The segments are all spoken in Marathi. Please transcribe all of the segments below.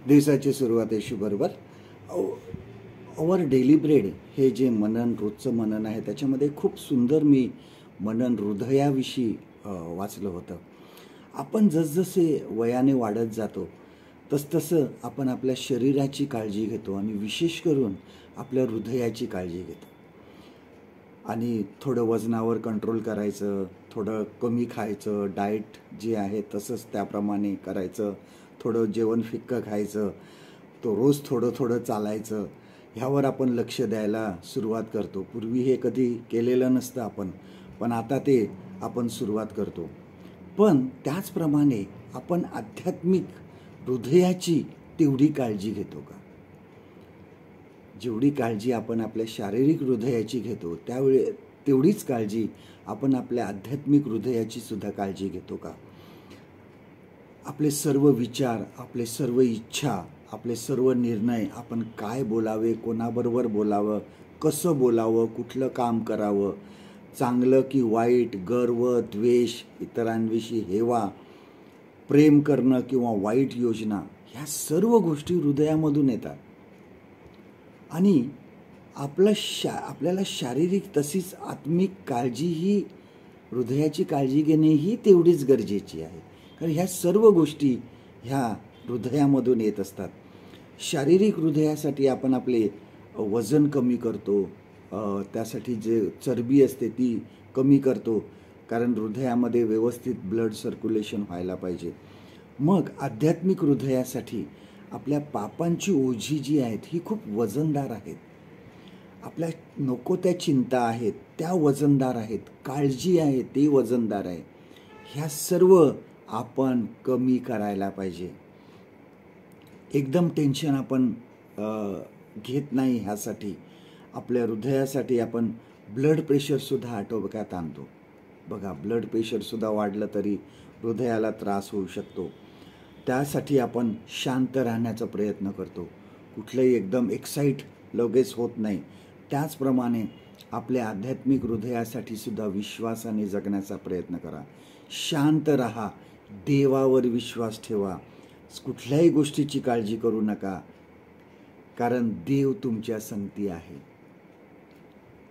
दिवसाची सुरुवात यशू बरोबर. अवर डेली ब्रेड हे जे मनन, रोजचं मनन आहे, त्याच्यामध्ये खूप सुंदर मी मनन हृदयाविषयी वाचलं होतं. आपण जसजसे वयाने वाढत जातो तसतसं आपण आपल्या शरीराची काळजी घेतो आणि विशेष करून आपल्या हृदयाची काळजी घेतो. आणि थोडं वजनावर कंट्रोल करायचं, थोडं कमी खायचं, डाएट जे आहे तसंच त्याप्रमाणे करायचं, थोडं जेवण फिक्कं खायचं, तो रोज थोडं थोडं चालायचं, ह्यावर आपण लक्ष द्यायला सुरुवात करतो. पूर्वी हे कधी केलेलं नसतं आपण, पण आता ते आपण सुरुवात करतो. पण त्याचप्रमाणे आपण आध्यात्मिक हृदयाची तेवढी काळजी घेतो का? जेवढी काळजी आपण आपल्या शारीरिक हृदयाची घेतो तेवढीच काळजी आपण आपल्या आध्यात्मिक हृदयाची सुद्धा काळजी घेतो का? आपले सर्व विचार, आपले सर्व इच्छा, आपले सर्व निर्णय, आपण काय बोलावे, कोणाबरोबर बोलावं, कसं बोलावं, कुठलं काम करावं, चांगलं की वाईट, गर्व, द्वेष, इतरांविषयी हेवा, प्रेम करणं किंवा वाईट योजना, ह्या सर्व गोष्टी हृदयामधून येतात. आणि आपल्याला शारीरिक तशीच आत्मिक काळजी ही, हृदयाची काळजी घेणे ही तेवढीच गरजेची आहे. कारण ह्या सर्व गोष्टी ह्या हृदयामधून येत असतात. शारीरिक हृदयासाठी आपण आपले वजन कमी करतो, त्यासाठी जे चरबी असते ती कमी करतो, कारण हृदयामध्ये व्यवस्थित ब्लड सर्क्युलेशन व्हायला पाहिजे. मग आध्यात्मिक हृदयासाठी आपल्या पापांची ओझी जी आहेत ही खूप वजनदार आहेत. आपल्या नको त्या चिंता आहेत त्या वजनदार आहेत, काळजी आहे ती वजनदार आहे. ह्या सर्व आपण कमी करायला पाहिजे. एकदम टेन्शन आपण घेत नाही. ह्यासाठी आपल्या हृदयासाठी आपण ब्लड प्रेशरसुद्धा आटोक्यात आणतो. बघा, ब्लड प्रेशरसुद्धा वाढलं तरी हृदयाला त्रास होऊ शकतो. त्यासाठी आपण शांत राहण्याचा प्रयत्न करतो, कुठलंही एकदम एक्साईट लगेच होत नाही. त्याचप्रमाणे आपल्या आध्यात्मिक हृदयासाठी सुद्धा विश्वासाने जगण्याचा प्रयत्न करा. शांत राहा, देवावर विश्वास ठेवा, कुठल्याही गोष्टीची काळजी करू नका, कारण देव तुमच्या संगती आहे.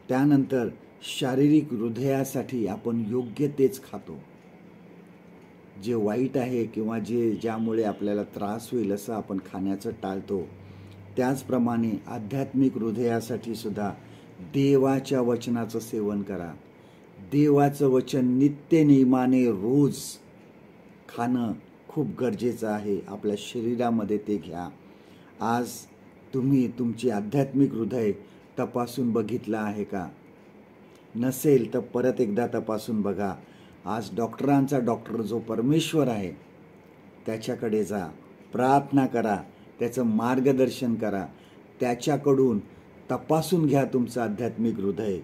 त्यानंतर शारीरिक हृदयासाठी आपण योग्य तेच खातो. जे वाईट आहे किंवा ज्यामुळे आपल्याला त्रास होईल असं आपण खाण्याचं टाळतो. त्याचप्रमाणे आध्यात्मिक हृदयासाठी सुद्धा देवाच्या वचनाचं सेवन करा. देवाचं वचन नित्य नियमाने रोज खाणं खूप गरजेचं आहे. आपल्या शरीरामध्ये ते घ्या. आज तुम्ही तुमचे आध्यात्मिक हृदय तपासून बघितलं आहे का? नसेल तर परत एकदा तपासून बघा. आज डॉक्टरांचा डॉक्टर जो परमेश्वर आहे त्याच्याकडे जा, प्रार्थना करा, त्याचं मार्गदर्शन करा, त्याच्याकडून तपासून घ्या तुमचं आध्यात्मिक हृदय.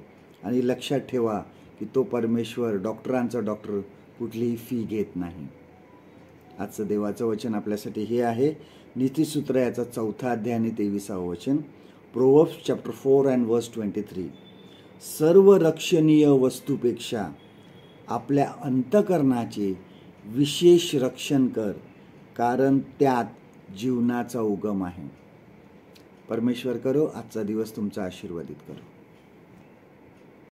आणि लक्षात ठेवा की तो परमेश्वर, डॉक्टरांचा डॉक्टर, कुठलीही फी घेत नाही. आजचं देवाचं वचन आपल्यासाठी हे आहे, नीतिसूत्र याचा 4 अध्याय आणि 23 वचन, प्रोव्हर्ब्स चॅप्टर 4 and verse 23. सर्व रक्षणीय वस्तूपेक्षा आपल्या अंतःकरणाचे विशेष रक्षण कर, कारण त्यात जीवनाचा उगम आहे. परमेश्वर करो आजचा दिवस तुमचा आशीर्वादित करो.